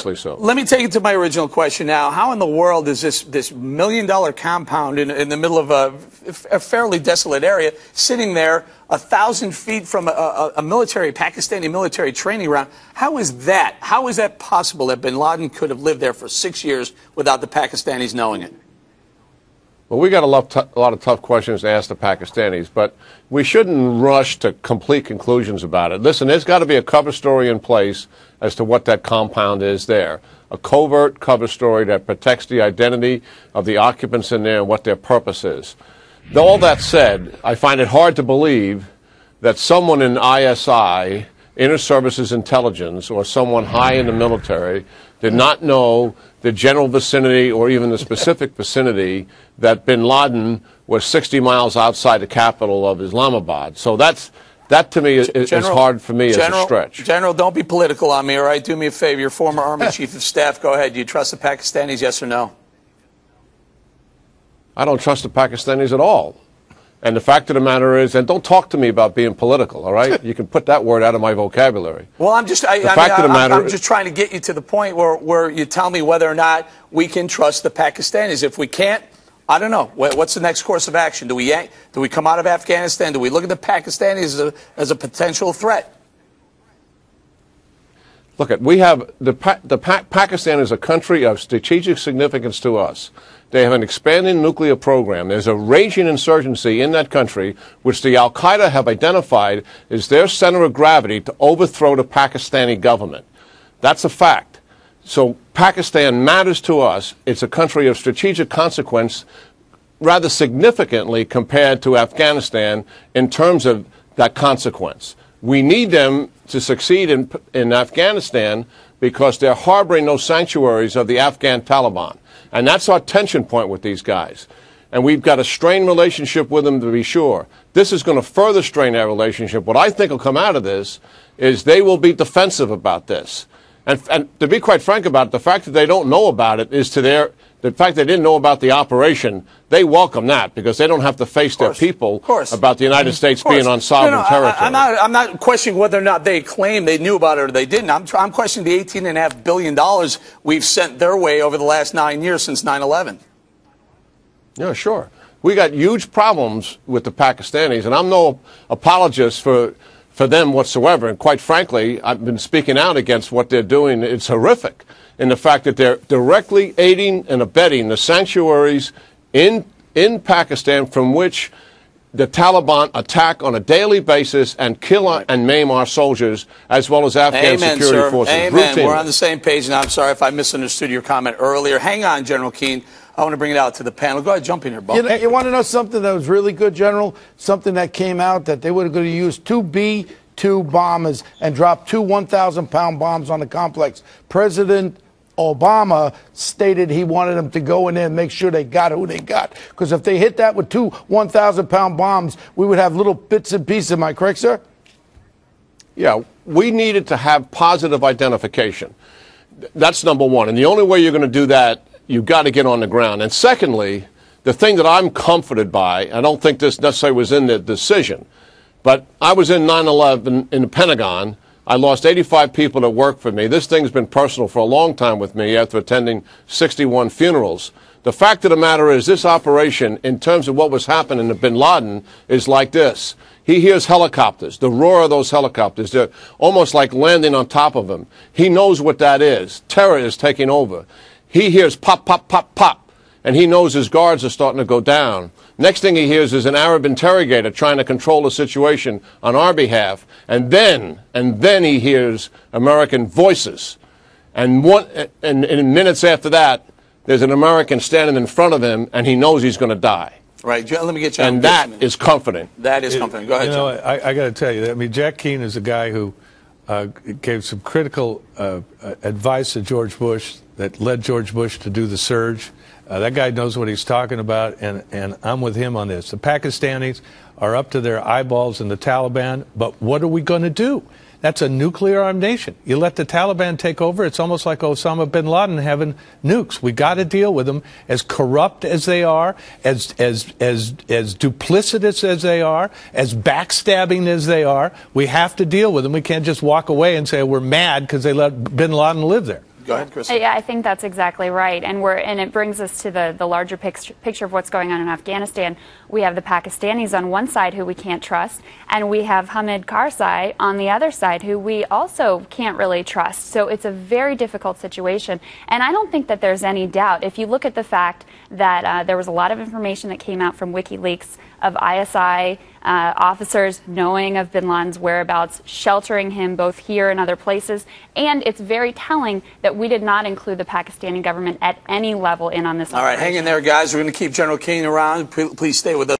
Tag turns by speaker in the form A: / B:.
A: Precisely so.
B: Let me take it to my original question now. How in the world is this $1 million compound in the middle of a fairly desolate area sitting there 1,000 feet from a Pakistani military training ground? How is that possible that Bin Laden could have lived there for 6 years without the Pakistanis knowing it?
A: Well, we got a lot of tough questions to ask the Pakistanis, but we shouldn't rush to complete conclusions about it. Listen, there's got to be a cover story in place as to what that compound is there. A covert cover story that protects the identity of the occupants in there and what their purpose is. All that said, I find it hard to believe that someone in ISI, Inter Services Intelligence, or someone high in the military did not know the general vicinity or even the specific vicinity that Bin Laden was 60 miles outside the capital of Islamabad. So that to me is hard for me as a stretch.
B: General, don't be political on me, all right? Do me a favor. You're former Army Chief of Staff. Go ahead. Do you trust the Pakistanis, yes or no?
A: I don't trust the Pakistanis at all. And the fact of the matter is, and don't talk to me about being political, all right? You can put that word out of my vocabulary.
B: Well, I'm just trying to get you to the point where you tell me whether or not we can trust the Pakistanis. If we can't, I don't know. What's the next course of action? Do we come out of Afghanistan? Do we look at the Pakistanis as a potential threat?
A: Look, we have Pakistan is a country of strategic significance to us. They have an expanding nuclear program. There's a raging insurgency in that country, which the al-Qaeda have identified as their center of gravity to overthrow the Pakistani government. That's a fact. So Pakistan matters to us. It's a country of strategic consequence, rather significantly compared to Afghanistan in terms of that consequence. We need them to succeed in Afghanistan because they're harboring those sanctuaries of the Afghan Taliban. And that's our tension point with these guys. And we've got a strained relationship with them, to be sure. This is going to further strain our relationship. What I think will come out of this is they will be defensive about this. And to be quite frank about it, the fact that they don't know about it is the fact they didn't know about the operation, they welcome that because they don't have to face their people about the United States being on sovereign territory.
B: I'm not questioning whether or not they claim they knew about it or they didn't. I'm questioning the $18.5 billion we've sent their way over the last 9 years since 9/11.
A: Yeah, sure. We got huge problems with the Pakistanis, and I'm no apologist for them whatsoever. And quite frankly, I've been speaking out against what they're doing. It's horrific in the fact that they're directly aiding and abetting the sanctuaries in Pakistan from which the Taliban attack on a daily basis and kill and maim our soldiers as well as Afghan security forces.
B: Amen. We're on the same page, and I'm sorry if I misunderstood your comment earlier. Hang on, General Keane. I want to bring it out to the panel. Go ahead, jump in here, Beau.
C: You want to know something that was really good, General? Something that came out that they were going to use 2 B-2 bombers and drop 2 1,000-pound bombs on the complex. President Obama stated he wanted them to go in there and make sure they got who they got. Because if they hit that with 2 1,000-pound bombs, we would have little bits and pieces. Am I correct, sir?
A: Yeah, we needed to have positive identification. That's number one. And the only way you're going to do that, you've got to get on the ground. And secondly, the thing that I'm comforted by, I don't think this necessarily was in the decision, but I was in 9/11 in the Pentagon. I lost 85 people that worked for me. This thing's been personal for a long time with me after attending 61 funerals. The fact of the matter is this operation, in terms of what was happening to Bin Laden, is like this. He hears helicopters, the roar of those helicopters. They're almost like landing on top of him. He knows what that is. Terror is taking over. He hears pop, pop, pop, pop, and he knows his guards are starting to go down. Next thing he hears is an Arab interrogator trying to control the situation on our behalf. And then he hears American voices. And minutes after that, there's an American standing in front of him, and he knows he's going to die.
B: Right. Let me get you.
A: And that is comforting.
B: That is comforting. Go ahead, John.
D: I got to tell you, I mean, Jack Keane is a guy who gave some critical advice to George Bush that led George Bush to do the surge. That guy knows what he's talking about, and I'm with him on this. The Pakistanis are up to their eyeballs in the Taliban, but what are we going to do? That's a nuclear-armed nation. You let the Taliban take over, it's almost like Osama Bin Laden having nukes. We got to deal with them. As corrupt as they are, as duplicitous as they are, as backstabbing as they are, we have to deal with them. We can't just walk away and say we're mad because they let Bin Laden live there.
B: Go ahead, Chris.
E: Yeah, I think that's exactly right. And it brings us to the larger picture of what's going on in Afghanistan. We have the Pakistanis on one side who we can't trust, and we have Hamid Karzai on the other side who we also can't really trust. So it's a very difficult situation. And I don't think that there's any doubt. If you look at the fact that there was a lot of information that came out from WikiLeaks of ISI officers knowing of bin Laden's whereabouts, sheltering him both here and other places. And it's very telling that we did not include the Pakistani government at any level in on this operation.
B: All right, hang in there, guys. We're going to keep General Keane around. Please stay with us.